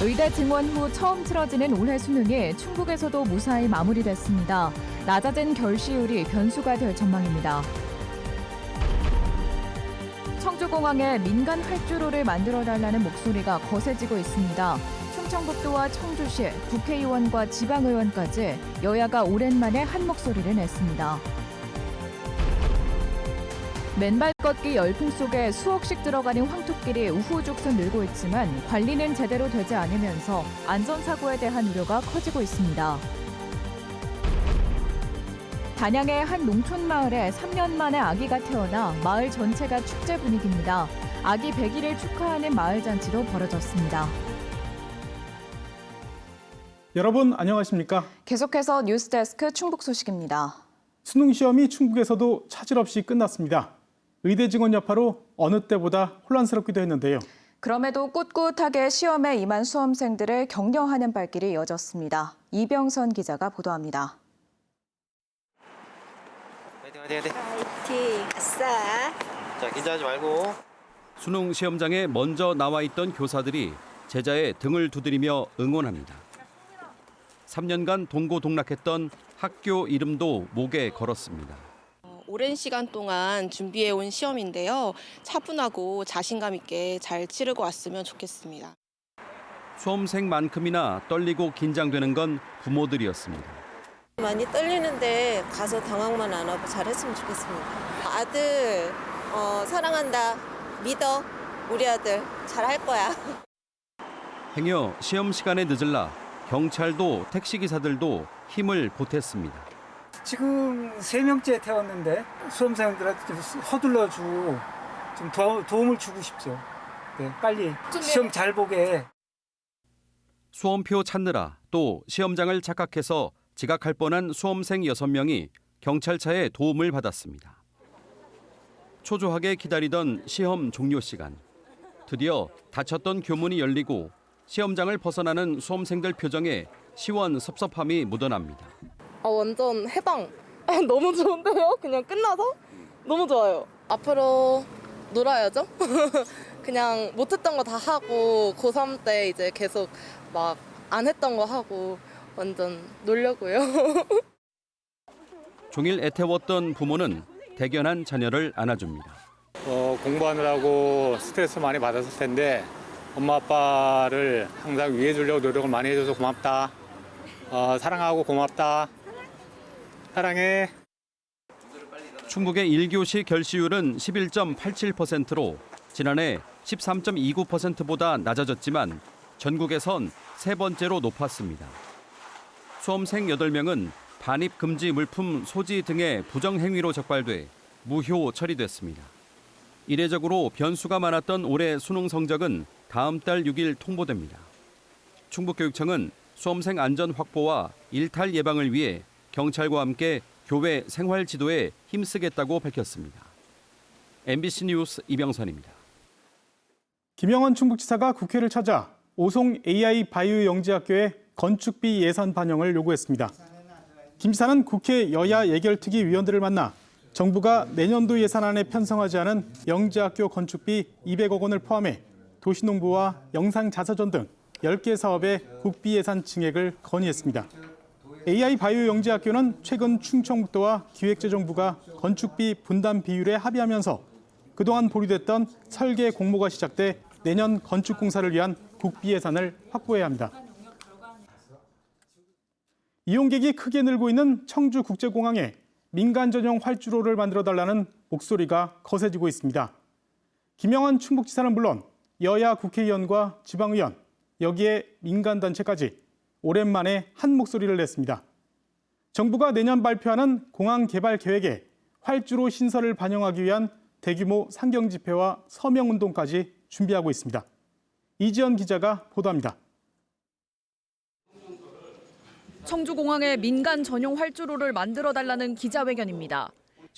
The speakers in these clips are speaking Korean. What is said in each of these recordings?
의대 증원 후 처음 치러지는 올해 수능이 충북에서도 무사히 마무리됐습니다. 낮아진 결시율이 변수가 될 전망입니다. 청주공항에 민간 활주로를 만들어달라는 목소리가 거세지고 있습니다. 충청북도와 청주시, 국회의원과 지방의원까지 여야가 오랜만에 한 목소리를 냈습니다. 맨발 걷기 열풍 속에 수억씩 들어가는 황토길이 우후죽순 늘고 있지만 관리는 제대로 되지 않으면서 안전사고에 대한 우려가 커지고 있습니다. 단양의 한 농촌 마을에 3년 만에 아기가 태어나 마을 전체가 축제 분위기입니다. 아기 100일을 축하하는 마을 잔치도 벌어졌습니다. 여러분 안녕하십니까? 계속해서 뉴스데스크 충북 소식입니다. 수능 시험이 충북에서도 차질 없이 끝났습니다. 의대 증원 여파로 어느 때보다 혼란스럽기도 했는데요. 그럼에도 꿋꿋하게 시험에 임한 수험생들을 격려하는 발길이 이어졌습니다. 이병선 기자가 보도합니다. 화이팅. 화이팅, 아싸. 자, 긴장하지 말고. 수능 시험장에 먼저 나와 있던 교사들이 제자의 등을 두드리며 응원합니다. 3년간 동고동락했던 학교 이름도 목에 걸었습니다. 오랜 시간 동안 준비해온 시험인데요. 차분하고 자신감 있게 잘 치르고 왔으면 좋겠습니다. 수험생만큼이나 떨리고 긴장되는 건 부모들이었습니다. 많이 떨리는데 가서 당황만 안 하고 잘했으면 좋겠습니다. 아들 사랑한다. 믿어. 우리 아들 잘할 거야. 행여 시험 시간에 늦을라 경찰도 택시기사들도 힘을 보탰습니다. 지금 3명째 태웠는데 수험생들한테 좀 서둘러주고 좀 도움을 주고 싶죠. 네, 빨리 시험 잘 보게. 수험표 찾느라 또 시험장을 착각해서 지각할 뻔한 수험생 6명이 경찰차의 도움을 받았습니다. 초조하게 기다리던 시험 종료 시간. 드디어 닫혔던 교문이 열리고 시험장을 벗어나는 수험생들 표정에 시원섭섭함이 묻어납니다. 완전 해방. 너무 좋은데요? 그냥 끝나서? 너무 좋아요. 앞으로 놀아야죠. 그냥 못했던 거 다 하고 고3 때 이제 계속 막 안 했던 거 하고 완전 놀려고요. 종일 애태웠던 부모는 대견한 자녀를 안아줍니다. 공부하느라고 스트레스 많이 받았을 텐데 엄마 아빠를 항상 위해 주려고 노력을 많이 해줘서 고맙다. 사랑하고 고맙다. 사랑해. 충북의 1교시 결시율은 11.87%로 지난해 13.29%보다 낮아졌지만 전국에선 세 번째로 높았습니다. 수험생 8명은 반입 금지 물품 소지 등의 부정행위로 적발돼 무효 처리됐습니다. 이례적으로 변수가 많았던 올해 수능 성적은 다음 달 6일 통보됩니다. 충북교육청은 수험생 안전 확보와 일탈 예방을 위해 경찰과 함께 교외 생활 지도에 힘쓰겠다고 밝혔습니다. MBC 뉴스 이병선입니다. 김영원 충북지사가 국회를 찾아 오송 AI 바이오 영재학교의 건축비 예산 반영을 요구했습니다. 김 지사는 국회 여야 예결특위 위원들을 만나 정부가 내년도 예산안에 편성하지 않은 영재학교 건축비 200억 원을 포함해 도시농부와 영상자서전 등 10개 사업의 국비 예산 증액을 건의했습니다. AI 바이오 영재학교는 최근 충청북도와 기획재정부가 건축비 분담 비율에 합의하면서 그동안 보류됐던 설계 공모가 시작돼 내년 건축공사를 위한 국비 예산을 확보해야 합니다. 이용객이 크게 늘고 있는 청주국제공항에 민간 전용 활주로를 만들어달라는 목소리가 거세지고 있습니다. 김영환 충북지사는 물론 여야 국회의원과 지방의원, 여기에 민간단체까지 오랜만에 한 목소리를 냈습니다. 정부가 내년 발표하는 공항 개발 계획에 활주로 신설을 반영하기 위한 대규모 상경 집회와 서명 운동까지 준비하고 있습니다. 이지연 기자가 보도합니다. 청주공항에 민간 전용 활주로를 만들어달라는 기자회견입니다.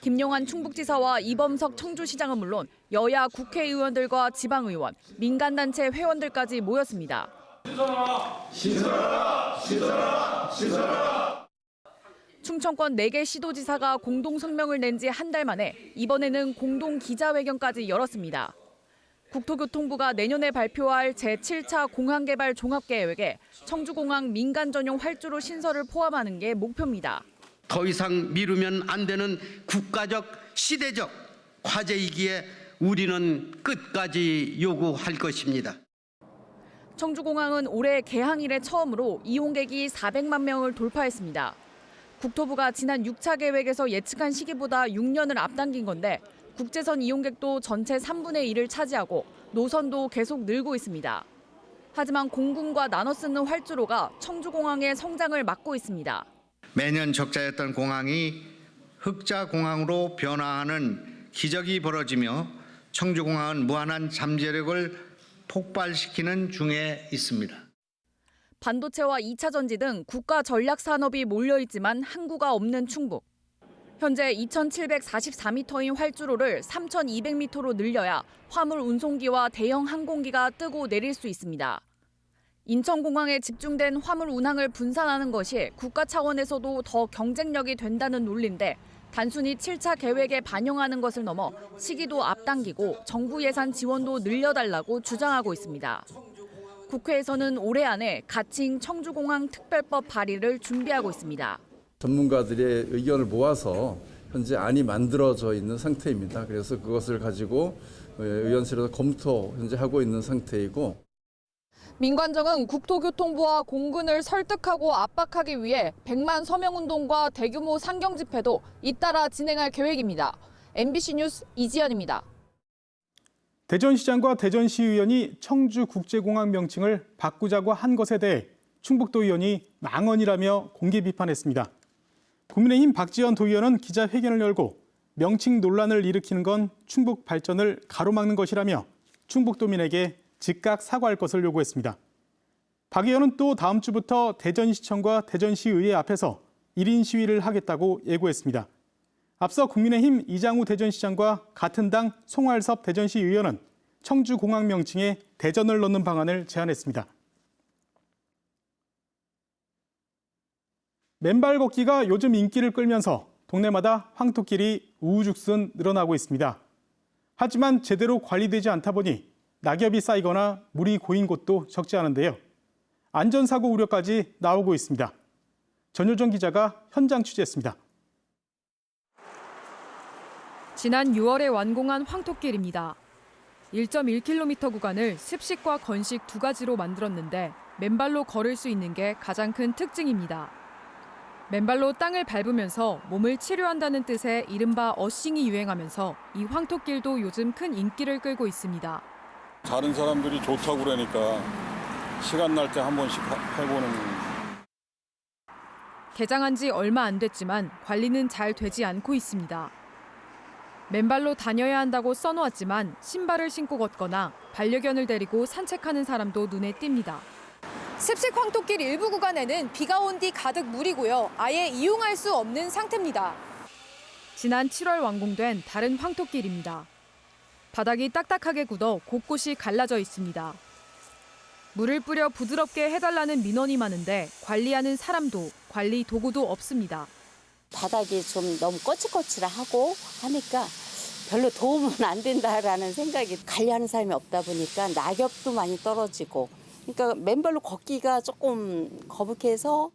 김용환 충북지사와 이범석 청주시장은 물론 여야 국회의원들과 지방의원, 민간단체 회원들까지 모였습니다. 신설하라! 충청권 4개 시도지사가 공동 성명을 낸 지 한 달 만에 이번에는 공동 기자회견까지 열었습니다. 국토교통부가 내년에 발표할 제7차 공항개발 종합계획에 청주공항 민간 전용 활주로 신설을 포함하는 게 목표입니다. 더 이상 미루면 안 되는 국가적, 시대적 과제이기에 우리는 끝까지 요구할 것입니다. 청주공항은 올해 개항 이래 처음으로 이용객이 400만 명을 돌파했습니다. 국토부가 지난 6차 계획에서 예측한 시기보다 6년을 앞당긴 건데 국제선 이용객도 전체 3분의 1을 차지하고 노선도 계속 늘고 있습니다. 하지만 공군과 나눠 쓰는 활주로가 청주공항의 성장을 막고 있습니다. 매년 적자였던 공항이 흑자공항으로 변화하는 기적이 벌어지며 청주공항은 무한한 잠재력을 폭발시키는 중에 있습니다. 반도체와 2차 전지 등 국가 전략 산업이 몰려있지만 항구가 없는 충북. 현재 2,744m인 활주로를 3,200m로 늘려야 화물 운송기와 대형 항공기가 뜨고 내릴 수 있습니다. 인천공항에 집중된 화물 운항을 분산하는 것이 국가 차원에서도 더 경쟁력이 된다는 논리인데 단순히 7차 계획에 반영하는 것을 넘어 시기도 앞당기고 정부 예산 지원도 늘려달라고 주장하고 있습니다. 국회에서는 올해 안에 가칭 청주공항 특별법 발의를 준비하고 있습니다. 전문가들의 의견을 모아서 현재 안이 만들어져 있는 상태입니다. 그래서 그것을 가지고 의원실에서 검토 현재 하고 있는 상태이고. 민관정은 국토교통부와 공군을 설득하고 압박하기 위해 100만 서명운동과 대규모 상경 집회도 잇따라 진행할 계획입니다. MBC 뉴스 이지연입니다. 대전시장과 대전시의원이 청주국제공항 명칭을 바꾸자고 한 것에 대해 충북도 의원이 망언이라며 공개 비판했습니다. 국민의힘 박지원 도의원은 기자회견을 열고 명칭 논란을 일으키는 건 충북 발전을 가로막는 것이라며 충북도민에게 즉각 사과할 것을 요구했습니다. 박 의원은 또 다음 주부터 대전시청과 대전시의회 앞에서 1인 시위를 하겠다고 예고했습니다. 앞서 국민의힘 이장우 대전시장과 같은 당 송활섭 대전시 의원은 청주공항 명칭에 대전을 넣는 방안을 제안했습니다. 맨발 걷기가 요즘 인기를 끌면서 동네마다 황토길이 우후죽순 늘어나고 있습니다. 하지만 제대로 관리되지 않다 보니 낙엽이 쌓이거나 물이 고인 곳도 적지 않은데요. 안전사고 우려까지 나오고 있습니다. 전효정 기자가 현장 취재했습니다. 지난 6월에 완공한 황토길입니다. 1.1km 구간을 습식과 건식 두 가지로 만들었는데 맨발로 걸을 수 있는 게 가장 큰 특징입니다. 맨발로 땅을 밟으면서 몸을 치료한다는 뜻의 이른바 어싱이 유행하면서 이 황토길도 요즘 큰 인기를 끌고 있습니다. 다른 사람들이 좋다고 그러니까 시간 날 때 한 번씩 해보는. 개장한 지 얼마 안 됐지만 관리는 잘 되지 않고 있습니다. 맨발로 다녀야 한다고 써놓았지만 신발을 신고 걷거나 반려견을 데리고 산책하는 사람도 눈에 띕니다. 습식 황토길 일부 구간에는 비가 온 뒤 가득 물이고요. 아예 이용할 수 없는 상태입니다. 지난 7월 완공된 다른 황토길입니다. 바닥이 딱딱하게 굳어 곳곳이 갈라져 있습니다. 물을 뿌려 부드럽게 해달라는 민원이 많은데 관리하는 사람도 관리 도구도 없습니다. 바닥이 좀 너무 거칠거칠하고 하니까 별로 도움은 안 된다라는 생각이 관리하는 사람이 없다 보니까 낙엽도 많이 떨어지고 그러니까 맨발로 걷기가 조금 거북해서.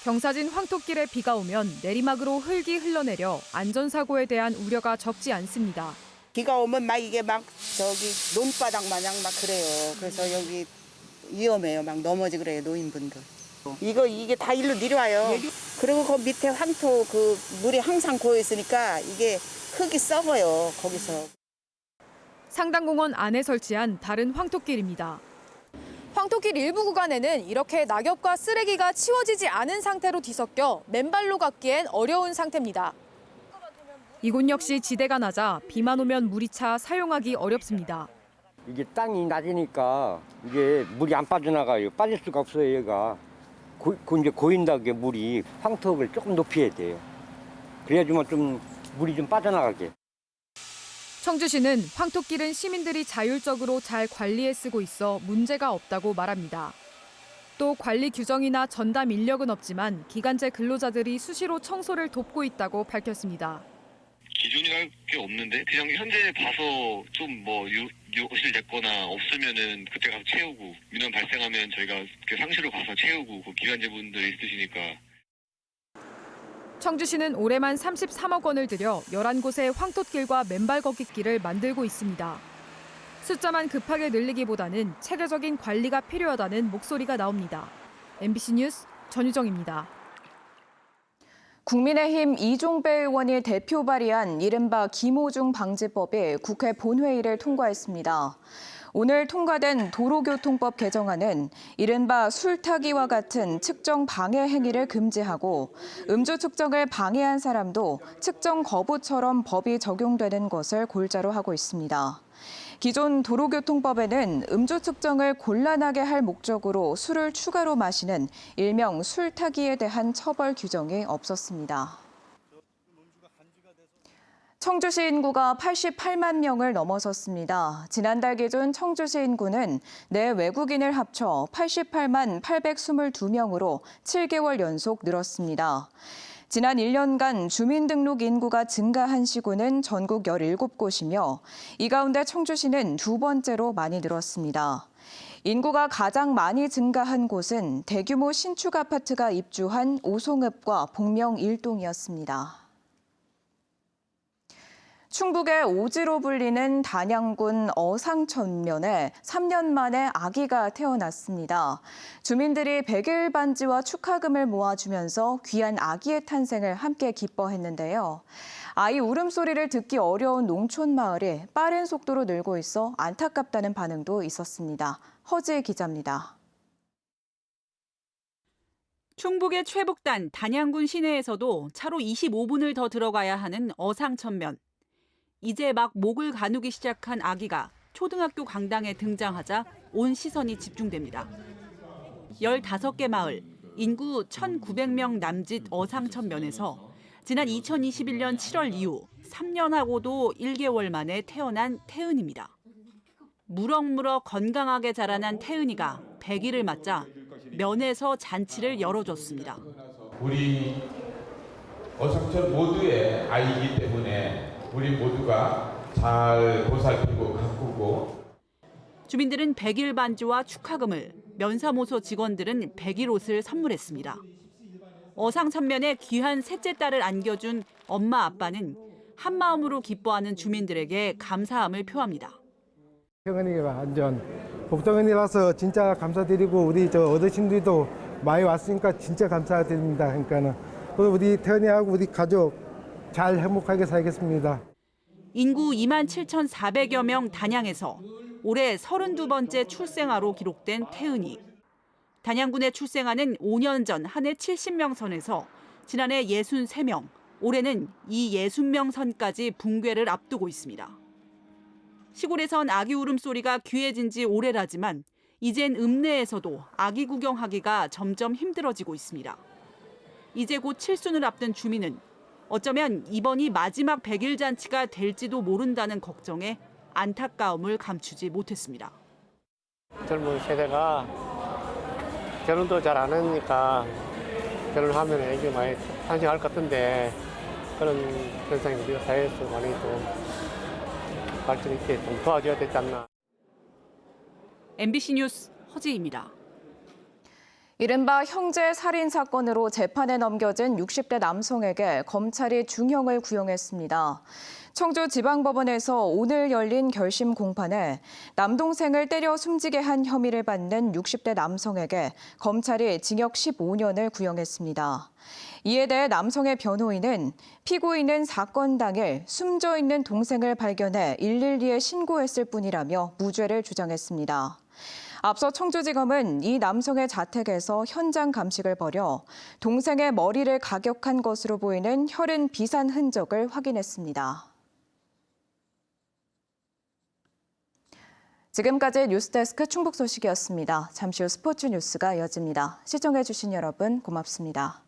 경사진 황토길에 비가 오면 내리막으로 흙이 흘러내려 안전사고에 대한 우려가 적지 않습니다. 비가 오면 막 이게 막 저기 논바닥 마냥 막 그래요. 그래서 여기 위험해요. 막 넘어지 그래요, 노인분들. 이게 다 일로 내려와요. 그리고 그 밑에 황토 그 물이 항상 고여 있으니까 이게 흙이 썩어요, 거기서. 상당공원 안에 설치한 다른 황토길입니다. 황토길 일부 구간에는 이렇게 낙엽과 쓰레기가 치워지지 않은 상태로 뒤섞여 맨발로 걷기엔 어려운 상태입니다. 이곳 역시 지대가 낮아 비만 오면 물이 차 사용하기 어렵습니다. 이게 땅이 낮으니까 이게 물이 안 빠져나가요. 빠질 수가 없어요, 얘가. 이제 고인다게 물이 황토를 조금 높여야 돼요. 그래야지만 좀 물이 좀 빠져나가게. 청주시는 황토길은 시민들이 자율적으로 잘 관리해 쓰고 있어 문제가 없다고 말합니다. 또 관리 규정이나 전담 인력은 없지만 기간제 근로자들이 수시로 청소를 돕고 있다고 밝혔습니다. 기준이랄 게 없는데 그냥 현재 봐서 좀 뭐 유실 냈거나 없으면은 그때 가서 채우고 민원 발생하면 저희가 그 상시로 가서 채우고 그 기관제분들 있으시니까. 청주시는 올해만 33억 원을 들여 11곳의 황토길과 맨발 걷기길을 만들고 있습니다. 숫자만 급하게 늘리기보다는 체계적인 관리가 필요하다는 목소리가 나옵니다. MBC 뉴스 전유정입니다. 국민의힘 이종배 의원이 대표 발의한 이른바 김오중 방지법이 국회 본회의를 통과했습니다. 오늘 통과된 도로교통법 개정안은 이른바 술타기와 같은 측정 방해 행위를 금지하고 음주 측정을 방해한 사람도 측정 거부처럼 법이 적용되는 것을 골자로 하고 있습니다. 기존 도로교통법에는 음주 측정을 곤란하게 할 목적으로 술을 추가로 마시는 일명 술타기에 대한 처벌 규정이 없었습니다. 청주시 인구가 88만 명을 넘어섰습니다. 지난달 기준 청주시 인구는 내 외국인을 합쳐 88만 822명으로 7개월 연속 늘었습니다. 지난 1년간 주민등록 인구가 증가한 시군은 전국 17곳이며 이 가운데 청주시는 두 번째로 많이 늘었습니다. 인구가 가장 많이 증가한 곳은 대규모 신축 아파트가 입주한 오송읍과 복명 1동이었습니다. 충북의 오지로 불리는 단양군 어상천면에 3년 만에 아기가 태어났습니다. 주민들이 100일 반지와 축하금을 모아주면서 귀한 아기의 탄생을 함께 기뻐했는데요. 아이 울음소리를 듣기 어려운 농촌 마을이 빠른 속도로 늘고 있어 안타깝다는 반응도 있었습니다. 허지혜 기자입니다. 충북의 최북단 단양군 시내에서도 차로 25분을 더 들어가야 하는 어상천면. 이제 막 목을 가누기 시작한 아기가 초등학교 강당에 등장하자 온 시선이 집중됩니다. 15개 마을, 인구 1,900명 남짓 어상천면에서 지난 2021년 7월 이후 3년하고도 1개월 만에 태어난 태은입니다. 무럭무럭 건강하게 자라난 태은이가 100일을 맞자 면에서 잔치를 열어줬습니다. 우리 어상천 모두의 아이이기 때문에 우리 모두가 잘 보살피고 가꾸고. 주민들은 100일 반지와 축하금을, 면사무소 직원들은 100일 옷을 선물했습니다. 어상천면에 귀한 셋째 딸을 안겨준 엄마 아빠는 한마음으로 기뻐하는 주민들에게 감사함을 표합니다. 태은이가 완전 복덩이라서 진짜 감사드리고 우리 어르신들도 많이 왔으니까 진짜 감사드립니다. 그러니까는 우리 태은이하고 우리 가족 잘 행복하게 살겠습니다. 인구 27,400여 명 단양에서 올해 32번째 출생아로 기록된 태은이. 단양군의 출생아는 5년 전 한 해 70명 선에서 지난해 63명, 올해는 이 60명 선까지 붕괴를 앞두고 있습니다. 시골에선 아기 울음소리가 귀해진 지 오래라지만 이젠 읍내에서도 아기 구경하기가 점점 힘들어지고 있습니다. 이제 곧 칠순을 앞둔 주민은 어쩌면 이번이 마지막 100일 잔치가 될지도 모른다는 걱정에 안타까움을 감추지 못했습니다. 젊은 세대가 결혼도 잘 안 하니까 결혼하면 애기 많이 탄생할 것 같은데 그런 현상이 우리가 사회에서 많이 좀 발전 있게 좀 도와줘야 되지 않나. MBC 뉴스 허지입니다. 이른바 형제 살인 사건으로 재판에 넘겨진 60대 남성에게 검찰이 중형을 구형했습니다. 청주지방법원에서 오늘 열린 결심 공판에 남동생을 때려 숨지게 한 혐의를 받는 60대 남성에게 검찰이 징역 15년을 구형했습니다. 이에 대해 남성의 변호인은 피고인은 사건 당일 숨져 있는 동생을 발견해 112에 신고했을 뿐이라며 무죄를 주장했습니다. 앞서 청주지검은 이 남성의 자택에서 현장 감식을 벌여 동생의 머리를 가격한 것으로 보이는 혈흔 비산 흔적을 확인했습니다. 지금까지 뉴스데스크 충북 소식이었습니다. 잠시 후 스포츠 뉴스가 이어집니다. 시청해주신 여러분 고맙습니다.